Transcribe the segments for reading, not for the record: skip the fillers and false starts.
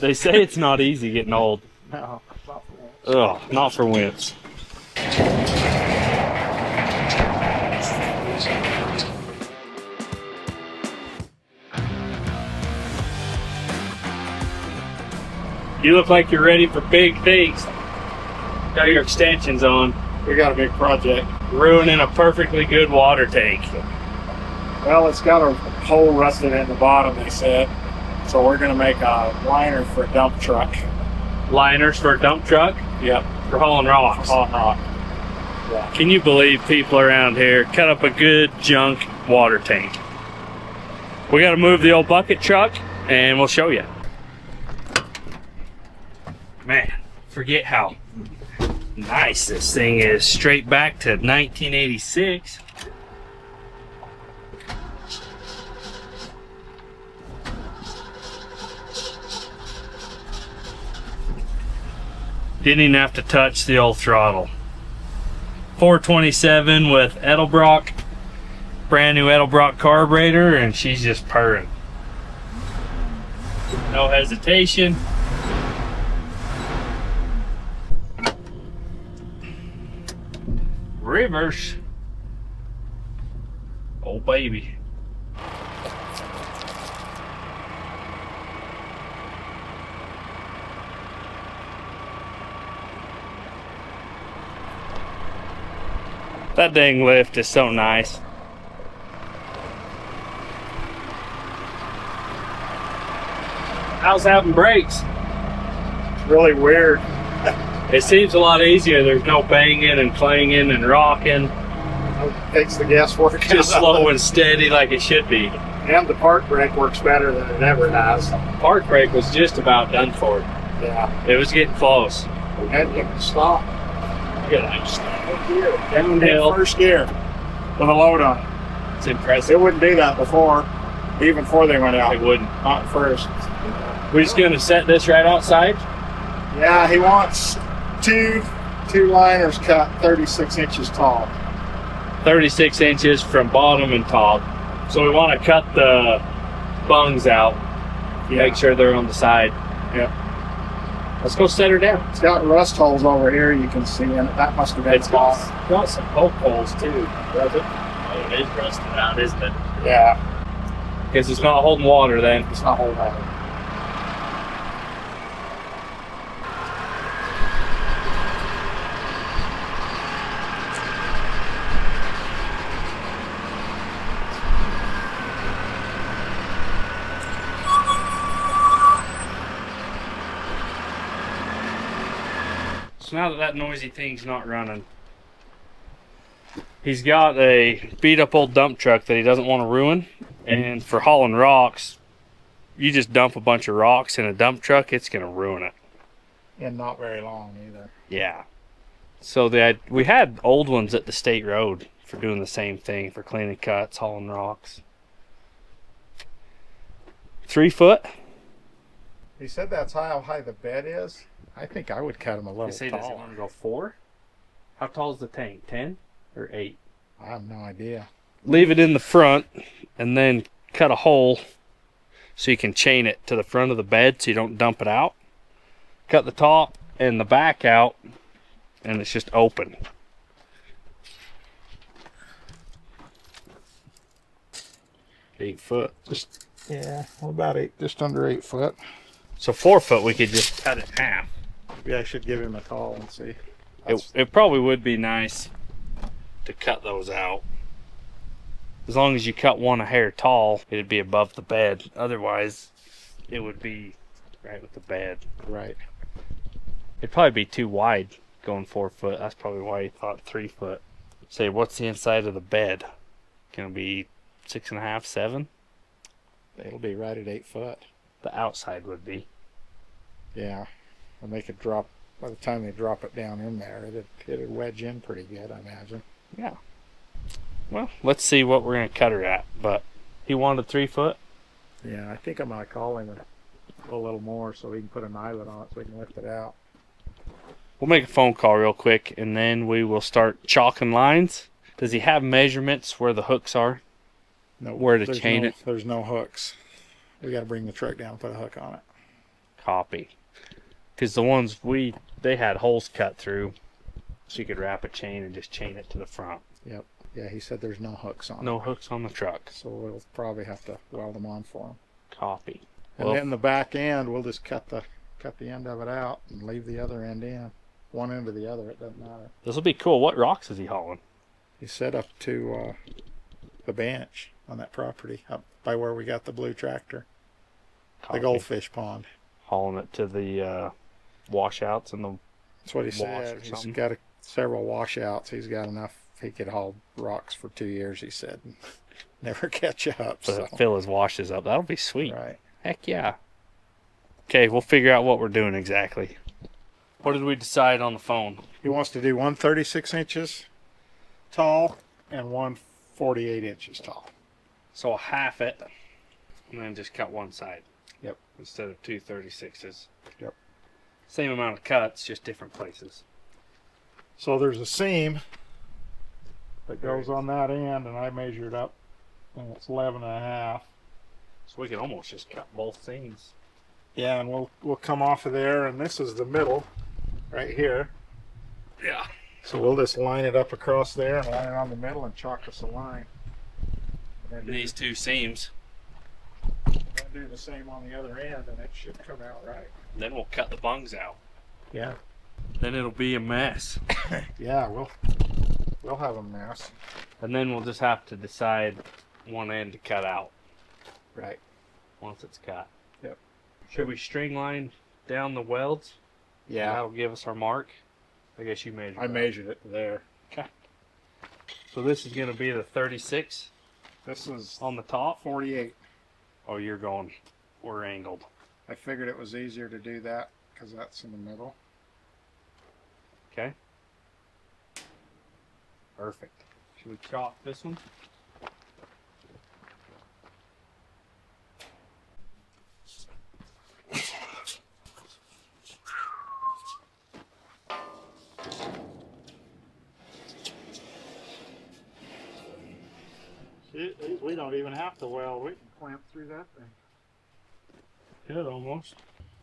They say it's not easy getting old. No, not for that. Ugh, not for wimps. You look like you're ready for big things. Got your extensions on. We got a big project. Ruining a perfectly good water tank. Well, it's got a hole rusted in the bottom, they said. So we're going to make a liner for a dump truck. Liners for a dump truck? Yep. For hauling rocks. Hauling rock. Yeah. Can you believe people around here cut up a good junk water tank? We got to move the old bucket truck and we'll show you. Man, forget how nice this thing is. Straight back to 1986. Didn't even have to touch the old throttle. 427 with Edelbrock, brand new Edelbrock carburetor, and she's just purring. No hesitation. Reverse. Oh baby. That dang lift is so nice. How's having brakes? It's really weird. It seems a lot easier. There's no banging and clanging and rocking. It takes the guesswork. Just slow and steady like it should be. And the park brake works better than it ever has. Park brake was just about done for it. Yeah. It was getting close. And you can stop. Look at that. Downhill. First gear with a load on it. It's impressive. It wouldn't do that before, even before they went out. It wouldn't. Not at first. We're just gonna set this right outside. Yeah, he wants two liners cut 36 inches tall. 36 inches from bottom and top. So we want to cut the bungs out. Make sure they're on the side. Yep. Let's go set her down. It's got rust holes over here you can see in it. That must have been It's got some poke holes too, does it? Oh, it is rusted out, isn't it? Yeah. Because it's not holding water then. It's not holding water. So now that noisy thing's not running, he's got a beat up old dump truck that he doesn't want to ruin. And for hauling rocks, you just dump a bunch of rocks in a dump truck, it's going to ruin it. And not very long either. Yeah. So we had old ones at the state road for doing the same thing, for cleaning cuts, hauling rocks. 3 foot. He said that's how high the bed is. I think I would cut him a little Does he want taller. to go 4? How tall is the tank? 10 or 8? I have no idea. Leave it in the front and then cut a hole so you can chain it to the front of the bed so you don't dump it out. Cut the top and the back out and it's just open. Eight foot. Yeah, well, about just under 8 foot. So 4 foot we could just cut it in half. Maybe I should give him a call and see. It probably would be nice to cut those out. As long as you cut one a hair tall, it'd be above the bed. Otherwise, it would be right with the bed. Right. It'd probably be too wide going 4 foot. That's probably why he thought 3 foot. Say, what's the inside of the bed? Gonna be 6.5, 7? It'll be right at 8 foot. The outside would be. Yeah. And they could drop, by the time they drop it down in there, it'd wedge in pretty good, I imagine. Yeah. Well, let's see what we're gonna cut her at. But he wanted 3 foot. Yeah, I think I'm gonna call him and go a little more so we can put an eyelet on it so we can lift it out. We'll make a phone call real quick and then we will start chalking lines. Does he have measurements where the hooks are? No, Where to chain it? There's no hooks. We got to bring the truck down and put a hook on it. Copy. Because the ones they had holes cut through, so you could wrap a chain and just chain it to the front. Yep. Yeah, he said there's no hooks on No it. hooks on the truck. So we'll probably have to weld them on for him. Copy. And Well, then the back end, we'll just cut the end of it out and leave the other end in. One end or the other, it doesn't matter. this will be cool. What rocks is he hauling? He set up to the bench on that property up by where we got the blue tractor, Copy. the goldfish pond. Hauling it to the washouts and the That's what he wash said. or He's something. got several washouts. He's got enough. He could haul rocks for 2 years, he said. Never catch up. so So. that fill his washes up. That'll be sweet. Right. Heck yeah. Okay, we'll figure out what we're doing exactly. What did we decide on the phone? He wants to do one 36 inches tall and one 48 inches tall. So I'll half it and then just cut one side. Yep. Instead of two 36s. Yep. Same amount of cuts, just different places. So there's a seam that goes on that end, and I measured up, and it's 11 and a half. So we can almost just cut both seams. Yeah, and we'll come off of there, and this is the middle, right here. Yeah. So we'll just line it up across there and line it on the middle and chalk us a line. And then These two seams. do the same on the other end, and it should come out right. Then we'll cut the bungs out. Yeah. Then it'll be a mess. Yeah, we'll have a mess. And then we'll just have to decide one end to cut out Right. once it's cut. Yep. Should we string line down the welds? Yeah. That'll give us our mark. I guess you measured I that. measured it there. Okay. So this is going to be the 36 This is on the top. 48. Oh, you're going, we're angled. I figured it was easier to do that because that's in the middle. Okay. Perfect. Should we chalk this one? We don't even have to weld. We can clamp through that thing. Could almost.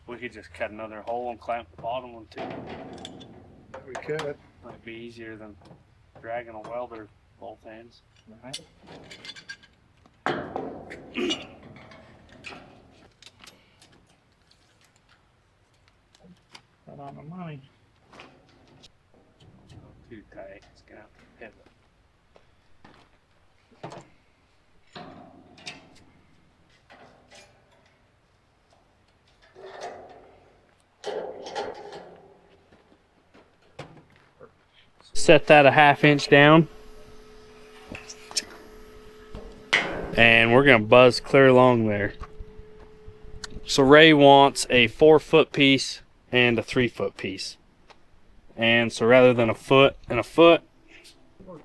We could just cut another hole and clamp the bottom one too. We could. Might be easier than dragging a welder both ends. Right. Right on the money. Too tight. It's gonna have to pivot. Set that a 1/2 inch down. And we're gonna buzz clear along there. So Ray wants a 4-foot piece and a 3-foot piece. And so rather than a foot and a foot,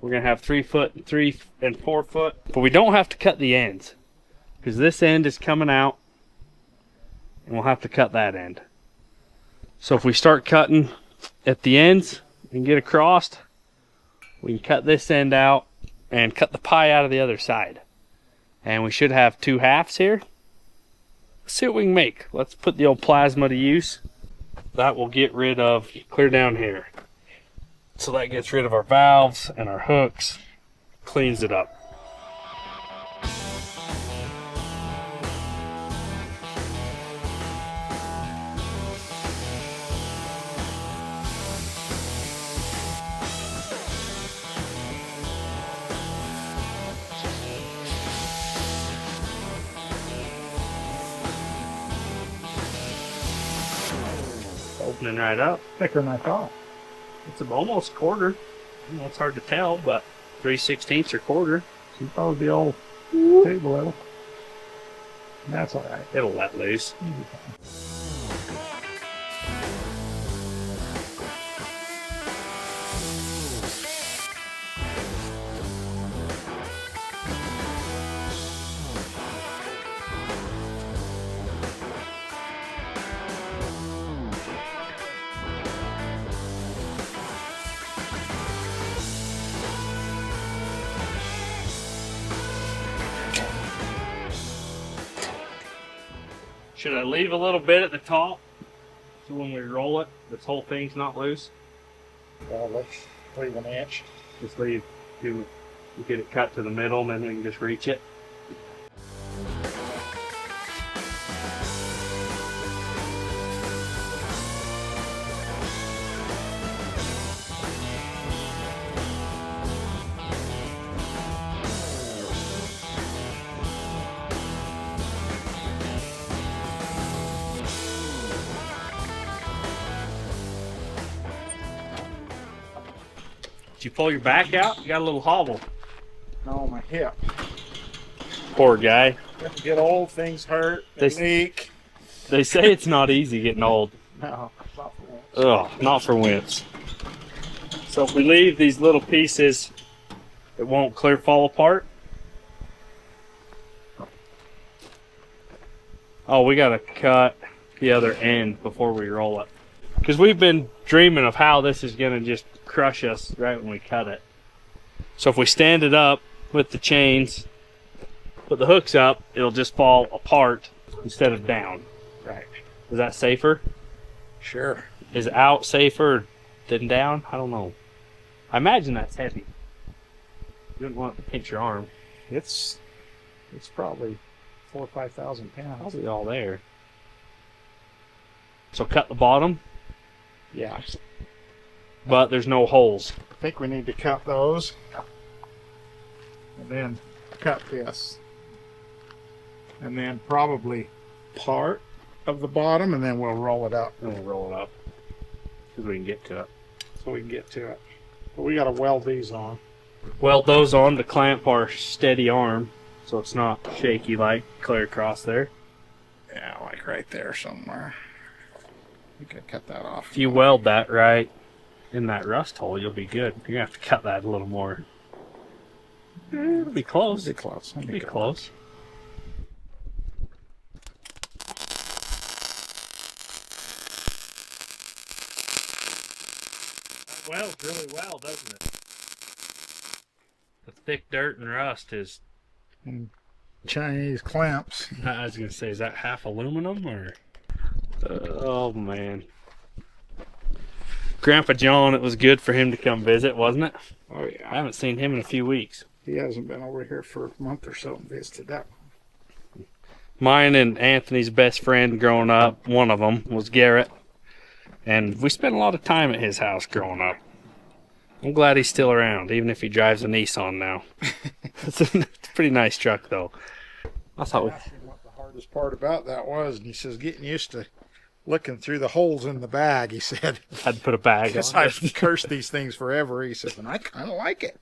we're gonna have 3 foot and 3 and 4 foot. But we don't have to cut the ends because this end is coming out and we'll have to cut that end. So if we start cutting at the ends and get across, we can cut this end out and cut the pie out of the other side. And we should have 2 halves here. Let's see what we can make. Let's put the old plasma to use. That will get rid of, clear down here. So that gets rid of our valves and our hooks, cleans it up. Opening right up. Thicker than I thought. It's almost quarter. You know, it's hard to tell, but 3/16 or quarter. Should probably be old table level. That's all right. It'll let loose. Should I leave a little bit at the top So when we roll it, this whole thing's not loose. Well, let's leave an inch. Just leave, you get it cut to the middle, and then we can just reach it. Did you pull your back out? You got a little hobble. No, my hip. Poor guy. When you get old, things hurt. They leak. They say it's not easy getting old. No, not for once. Ugh, not for wimps. So if we leave these little pieces, it won't clear fall apart. Oh, we gotta cut the other end before we roll it. Because we've been dreaming of how this is gonna just crush us right when we cut it. So if we stand it up with the chains, put the hooks up, it'll just fall apart instead of down. Right. Is that safer? Sure. Is out safer than down? I don't know. I imagine that's heavy. You wouldn't want it to pinch your arm. It's probably 4,000 or 5,000 pounds. Probably all there. So cut the bottom, Yeah. but there's no holes. I think we need to cut those. And then cut this. And then probably part of the bottom, and then we'll roll it up And we'll roll it up because we can get to it. so we can get to it. But we got to weld these on. Weld those on to clamp our steady arm so it's not shaky like clear across there. Yeah, like right there somewhere. We could cut that off. If you weld that right in that rust hole, you'll be good. You're going to have to cut that a little more. It'll be close. It'll be close. It'll be close. That welds really well, doesn't it? The thick dirt and rust is... And Chinese clamps. I was going to say, is that half aluminum or... oh, man. Grandpa John, it was good for him to come visit, wasn't it? Oh, I yeah. haven't seen him in a few weeks. He hasn't been over here for a month or so and visited that. Mine and Anthony's best friend growing up, one of them, was Garrett. And we spent a lot of time at his house growing up. I'm glad he's still around, even if he drives a Nissan now. It's a pretty nice truck, though. I thought we... I asked him what the hardest part about that was, and he says getting used to looking through the holes in the bag, he said. had to put a bag Because on. I've cursed these things forever. He said, and I kind of like it.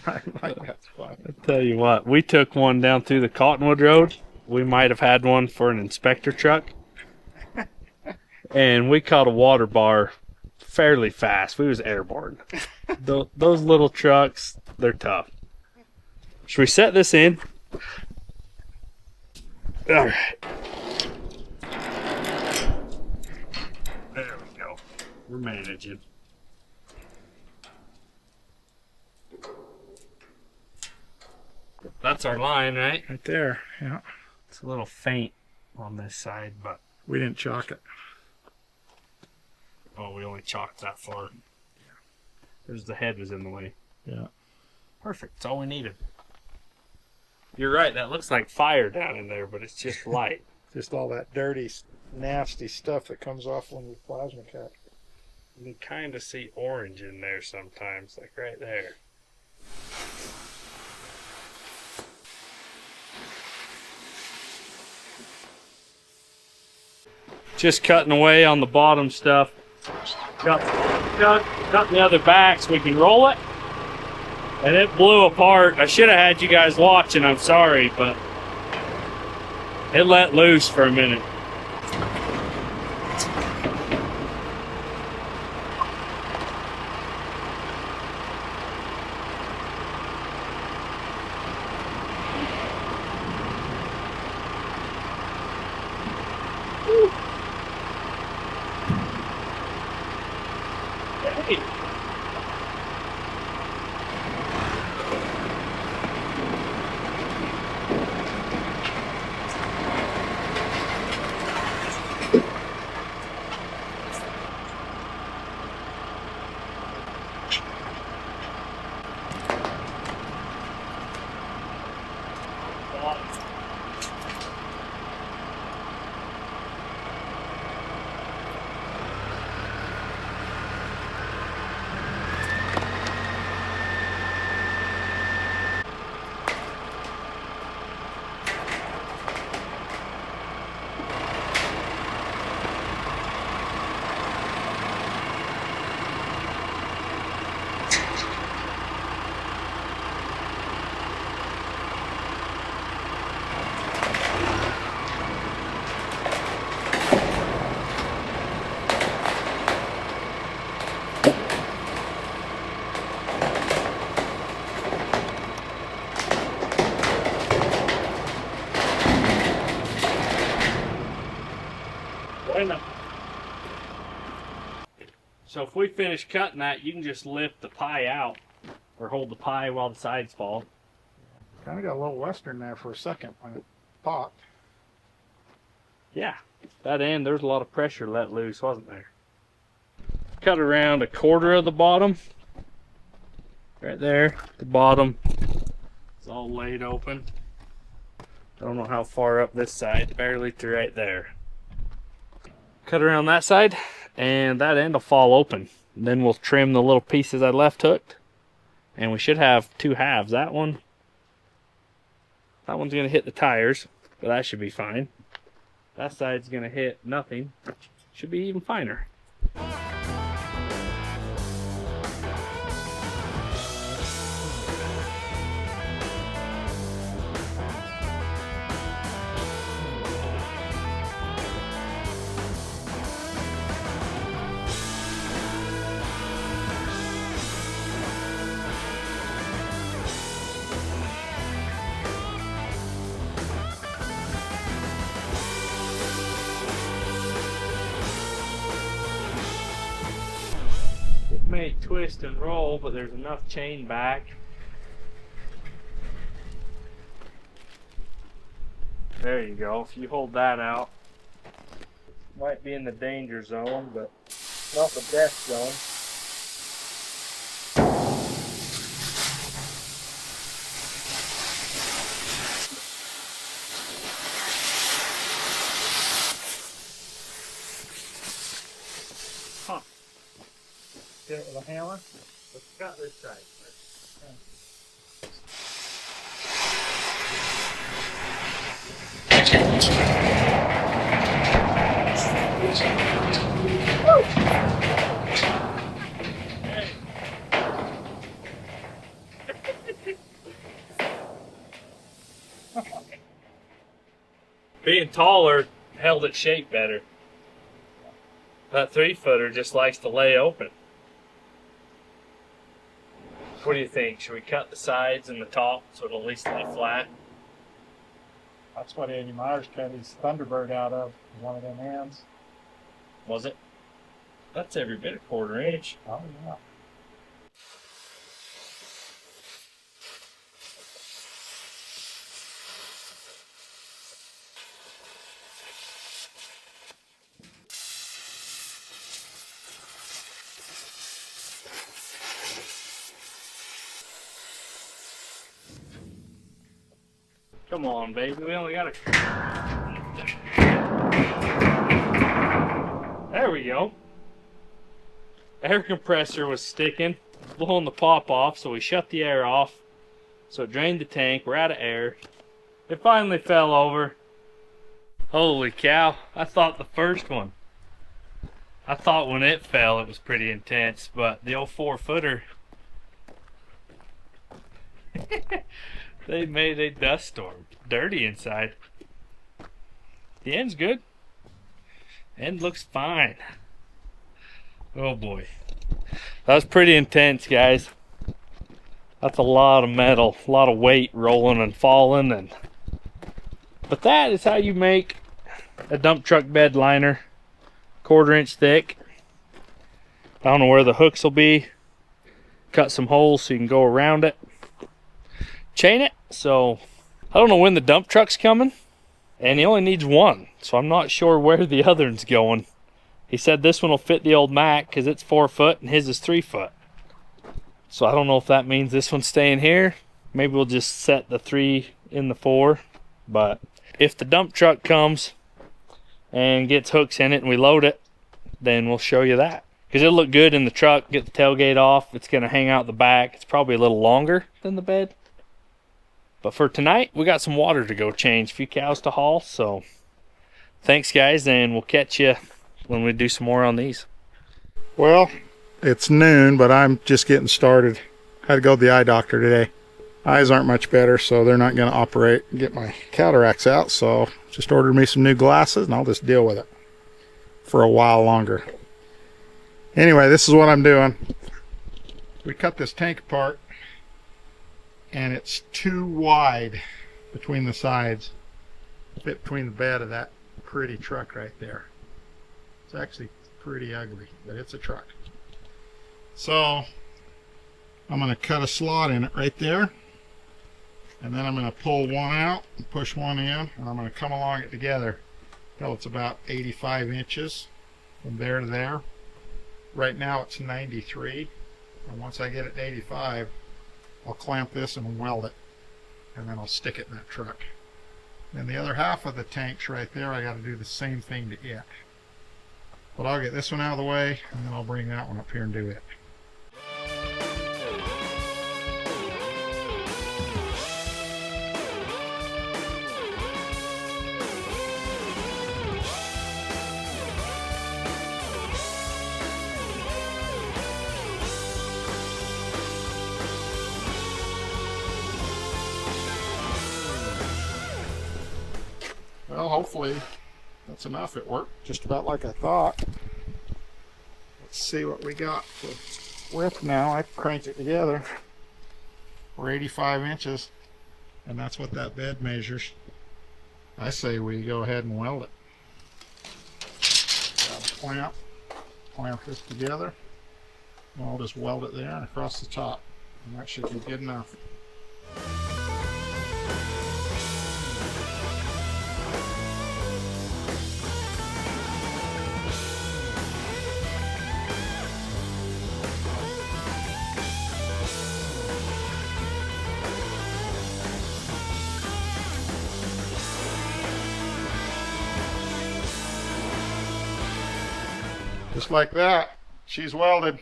I like that's fun. Tell you what, we took one down through the Cottonwood Road. We might have had one for an inspector truck. And we caught a water bar fairly fast. We was airborne. Those little trucks, they're tough. Should we set this in? All right. There we go. We're managing. That's our line, right? Right there, yeah. It's a little faint on this side, but... We didn't chalk it. Oh, we only chalked that far. There's the head was in the way. Yeah. Perfect. That's all we needed. You're right. That looks like fire down in there, but it's just light. Just all that dirty, nasty stuff that comes off when you plasma cut. You can kind of see orange in there sometimes, like right there. Just cutting away on the bottom stuff. Cut the other back so we can roll it. And it blew apart. I should have had you guys watching, I'm sorry, but it let loose for a minute. Hey. So if we finish cutting that, you can just lift the pie out or hold the pie while the sides fall. Kind of got a little western there for a second when it popped. Yeah, that end, there's a lot of pressure let loose, wasn't there? Cut around a quarter of the bottom. Right there, the bottom is all laid open. I don't know how far up this side, barely to right there. Cut around that side, and that end will fall open. And then we'll trim the little pieces I left hooked, and we should have two halves. That one's gonna hit the tires, but that should be fine. That side's gonna hit nothing. Should be even finer. It may twist and roll, but there's enough chain back. There you go. If you hold that out, might be in the danger zone, but not the death zone. Huh. Get it with a hammer. Let's cut this side first. Being taller held its shape better. That 3-footer just likes to lay open. What do you think? Should we cut the sides and the top so it'll at least lay flat? That's what Andy Myers cut his Thunderbird out of, one of them ends. Was it? That's every bit a 1/4 inch. Oh, yeah. Come on, baby. We only got a... There we go. Air compressor was sticking, blowing the pop off, so we shut the air off. So it drained the tank. We're out of air. It finally fell over. Holy cow. I thought the first one. I thought when it fell it was pretty intense, but the old 4-footer... They made a dust storm. Dirty inside. The end's good. End looks fine. Oh boy. That was pretty intense, guys. That's a lot of metal, a lot of weight rolling and falling, but that is how you make a dump truck bed liner. 1/4 inch thick. I don't know where the hooks will be. Cut some holes so you can go around it. Chain it. So I don't know when the dump truck's coming, and he only needs one, so I'm not sure where the other one's going. He said this one will fit the old Mac because it's 4 foot and his is 3 foot. So I don't know if that means this one's staying here. Maybe we'll just set the 3 in the 4. But if the dump truck comes and gets hooks in it and we load it, then we'll show you that. Because it'll look good in the truck. Get the tailgate off. It's going to hang out the back. It's probably a little longer than the bed. But for tonight, we got some water to go change. A few cows to haul. So thanks, guys, and we'll catch you when we do some more on these. Well, it's noon, but I'm just getting started. Had to go to the eye doctor today. Eyes aren't much better, so they're not going to operate and get my cataracts out. So just ordered me some new glasses, and I'll just deal with it for a while longer. Anyway, this is what I'm doing. We cut this tank apart, and it's too wide between the sides. Fit between the bed of that pretty truck right there. It's actually pretty ugly, but it's a truck. So I'm going to cut a slot in it right there. And then I'm going to pull one out and push one in. And I'm going to come along it together until it's about 85 inches from there to there. Right now it's 93. And once I get it to 85, I'll clamp this and weld it. And then I'll stick it in that truck. And the other half of the tank's right there. I got to do the same thing to it. But I'll get this one out of the way, and then I'll bring that one up here and do it. Well, hopefully that's enough. It worked just about like I thought. Let's see what we got for width now. I cranked it together. We're 85 inches, and that's what that bed measures. I say we go ahead and weld it. Grab a clamp this together, and I'll just weld it there and across the top, and that should be good enough. Just like that, she's welded.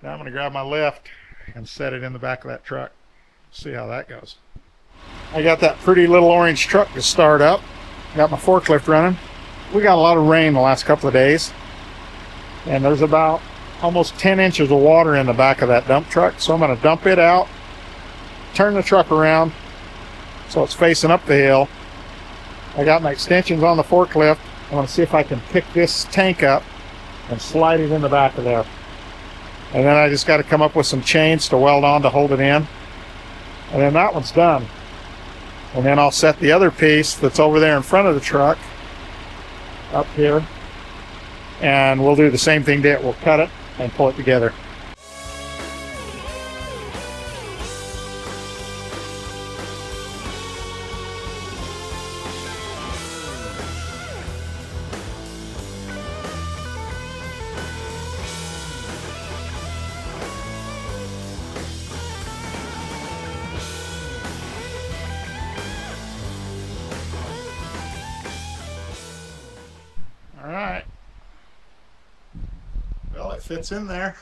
Now I'm going to grab my lift and set it in the back of that truck. See how that goes. I got that pretty little orange truck to start up. Got my forklift running. We got a lot of rain the last couple of days, and there's about almost 10 inches of water in the back of that dump truck. So I'm going to dump it out, turn the truck around so it's facing up the hill. I got my extensions on the forklift. I want to see if I can pick this tank up and slide it in the back of there. And then I just got to come up with some chains to weld on to hold it in. And then that one's done. And then I'll set the other piece that's over there in front of the truck up here. And we'll do the same thing to it. We'll cut it and pull it together. All right. Well, it fits in there.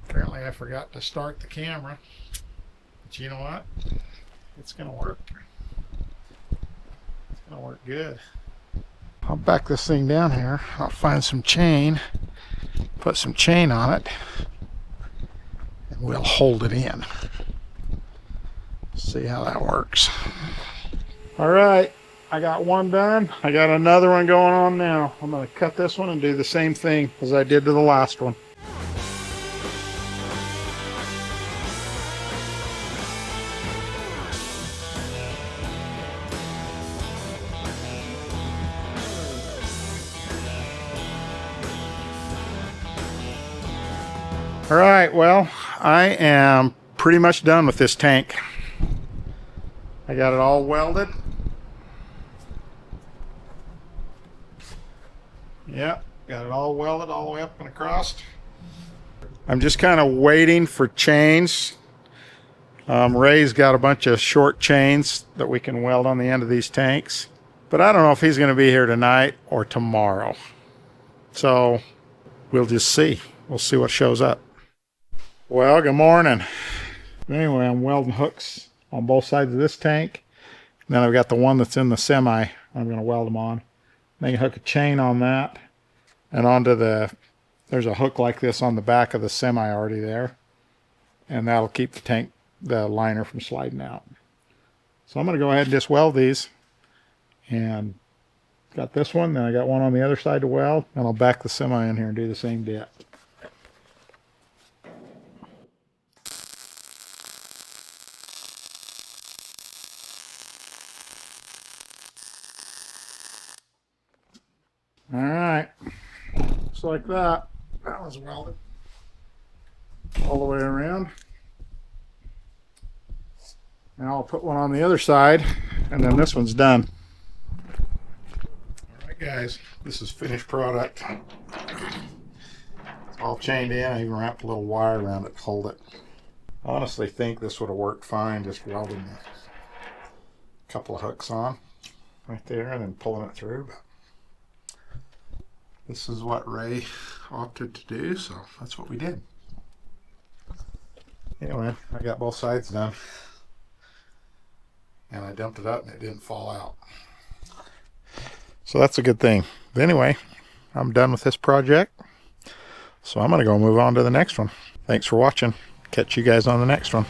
Apparently I forgot to start the camera. But you know what? It's going to work. It's going to work good. I'll back this thing down here. I'll find some chain, put some chain on it, and we'll hold it in. See how that works. All right. I got one done. I got another one going on now. I'm going to cut this one and do the same thing as I did to the last one. All right, well, I am pretty much done with this tank. I got it all welded. Yep, got it all welded all the way up and across. I'm just kind of waiting for chains. Ray's got a bunch of short chains that we can weld on the end of these tanks. But I don't know if he's going to be here tonight or tomorrow. So we'll just see. We'll see what shows up. Well, good morning. Anyway, I'm welding hooks on both sides of this tank. And then I've got the one that's in the semi. I'm going to weld them on. Then you hook a chain on that and onto there's a hook like this on the back of the semi already there. And that'll keep the liner from sliding out. So I'm going to go ahead and just weld these. And got this one, then I got one on the other side to weld. And I'll back the semi in here and do the same bit. All right, like that. That was welded all the way around. Now I'll put one on the other side, and then this one's done. All right, guys, this is finished product. It's all chained in. I even wrapped a little wire around it to hold it. I honestly think this would have worked fine just welding a couple of hooks on right there and then pulling it through. But this is what Ray opted to do, so that's what we did. Anyway, I got both sides done. And I dumped it up and it didn't fall out. So that's a good thing. But anyway, I'm done with this project. So I'm going to go move on to the next one. Thanks for watching. Catch you guys on the next one.